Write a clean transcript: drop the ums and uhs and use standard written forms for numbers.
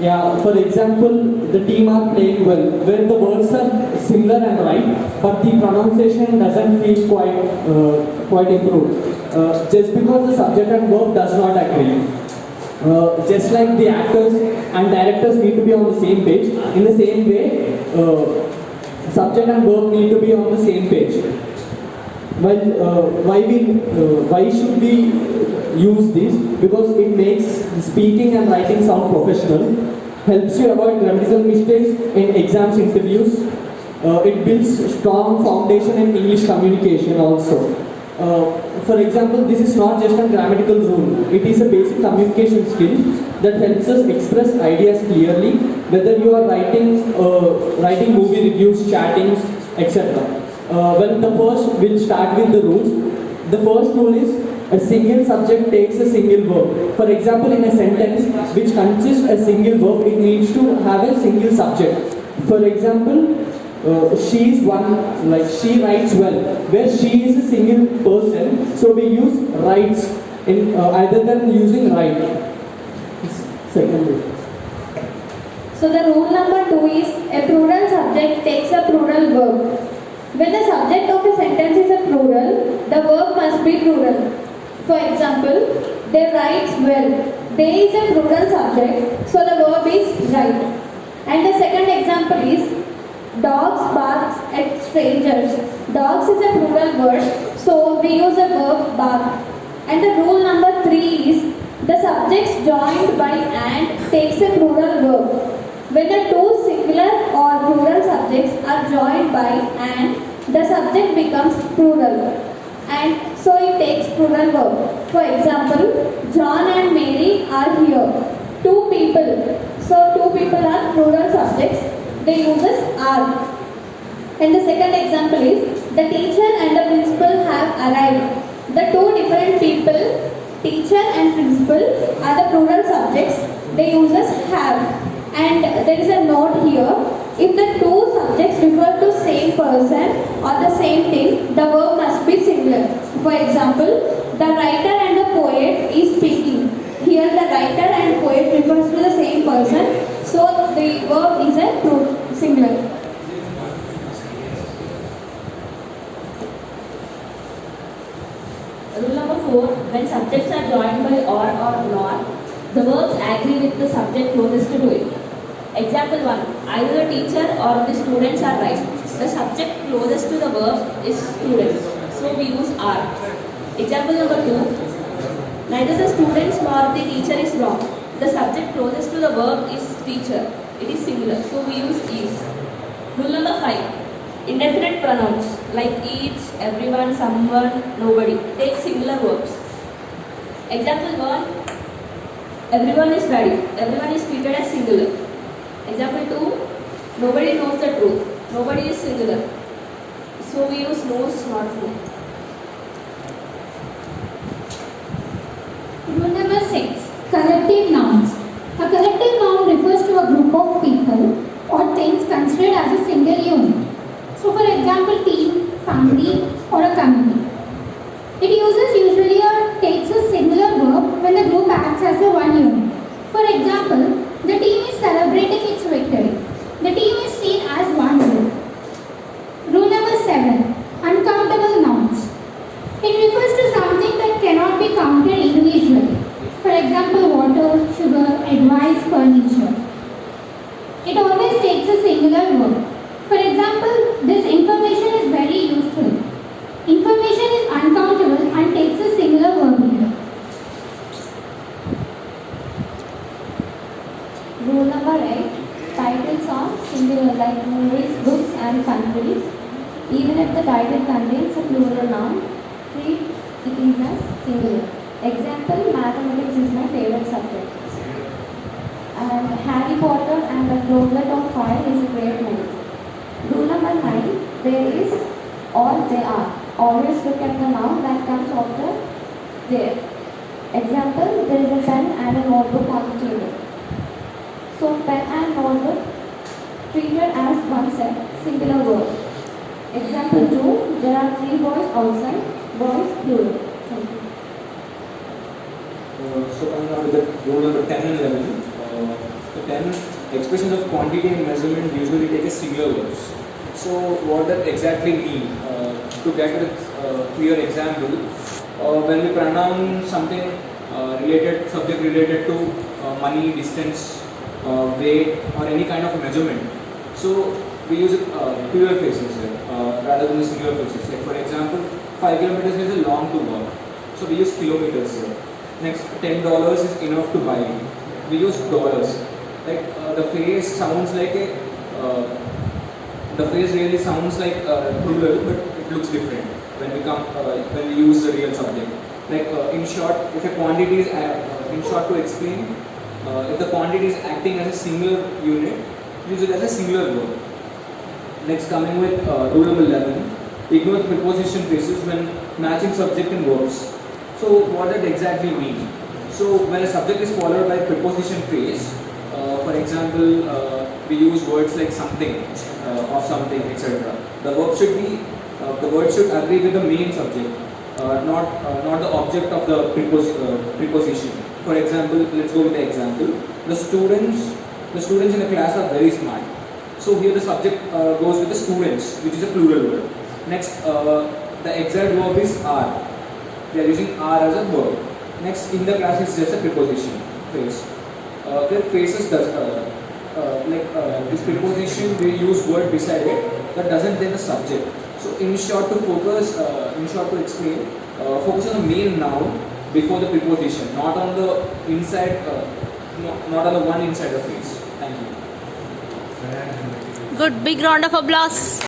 Yeah, for example, the team are playing well, where the words are similar and right, but the pronunciation doesn't feel quite improved. Just because the subject and verb does not agree. Just like the actors and directors need to be on the same page, in the same way, subject and verb need to be on the same page. Why should we use this? Because it makes speaking and writing sound professional, helps you avoid grammatical mistakes in exams, interviews. It builds strong foundation in English communication also. For example, this is not just a grammatical rule. It is a basic communication skill that helps us express ideas clearly, whether you are writing movie reviews, chattings, etc. We'll start with the rules. The first rule is a single subject takes a single verb. For example, in a sentence which consists a single verb, it needs to have a single subject. For example, she is one, like she writes well, where she is a single person, so we use writes in either than using write. Second rule. So the rule number 2 is a plural subject takes a plural verb. When the subject of a sentence is a plural, the verb must be plural. For example, they writes well. They is a plural subject, so the verb is write. And the second example is dogs barks at strangers. Dogs is a plural word, so we use the verb bark. And the rule number 3 is the subjects joined by and takes a plural verb. When the two singular or plural subjects are joined by and, the subject becomes plural. And so it takes plural verb. For example, John and Mary are here. Two people. So two people are plural subjects. They uses are. And the second example is the teacher and the principal have arrived. The two different people, teacher and principal, are the plural subjects. They uses have. And there is a note here. If the two subjects refer to same person or the same thing, the verb must be singular. For example, the writer and the poet is speaking. Here the writer and poet refers to the same person, so the verb is a singular. Rule number 4, when subjects are joined by or not, the verbs agree with the subject closest to it. Example 1, either the teacher or the students are right. The subject closest to the verb is students, so we use are. Example number 2, neither the students nor the teacher is wrong. The subject closest to the verb is teacher. It is singular, so we use is. Rule number 5, indefinite pronouns like each, everyone, someone, nobody take singular verbs. Example 1, everyone is ready. Everyone is treated as singular. Example 2, nobody knows the truth. Nobody is singular. So we use knows, not know. Rule number 6, collective nouns. A collective noun refers to a group of people or things considered as a single unit. So for example, team, family or a community. It usually takes a singular verb when the group acts as a one unit. For example, the team is celebrating its victory. The team is seen as one group. Rule number 7, uncountable nouns. It refers to something that cannot be counted individually. For example, water, sugar, advice, furniture. It always takes a singular verb. For example, this information is very useful. Information is uncountable and takes a singular verb here. Rule number 8, titles are singular like movies, books and countries. Even if the title contains a plural noun, treat it is as singular. Example, mathematics is my favorite subject. And Harry Potter and the Goblet of Fire is a great movie. Rule number 9, there is or they are. Always look at the noun that comes after there. Example, there is a pen and a notebook on the table. So pen and notebook treated as one set, singular verb. Example 2, there are 3 boys outside, boys plural. Thank you. So coming on with the rule number 10 and 11. The then expressions of quantity and measurement usually take a singular verbs. So what that exactly mean? To get a clear example, when we pronounce something subject related to money, distance, weight, or any kind of measurement, so we use plural phrases rather than the singular phrases. Like for example, 5 kilometers is a long to walk, so we use kilometers here. Next, $10 is enough to buy. We use dollars. Like the phrase sounds like the phrase really sounds like plural, but it looks different when we use the real subject. Like in short, if a quantity is in short to explain, if the quantity is acting as a singular unit, use it as a singular verb. Next, coming with rule number 11, ignore the preposition phrases when matching subject and verbs. So what does that exactly mean? So when a subject is followed by a preposition phrase, for example, we use words like something, of something, etc. The word should agree with the main subject, not the object of the preposition. For example, let's go with the example. The students in a class are very smart. So here the subject goes with the students, which is a plural word. Next, the exact verb is are. We are using are as a verb. Next, in the class is just a preposition phrase. The phrases does this preposition we use word beside it that doesn't take the subject. So in short to explain, focus on the main noun before the preposition, not on the inside, not on the one inside the phrase. Thank you. Good, big round of applause.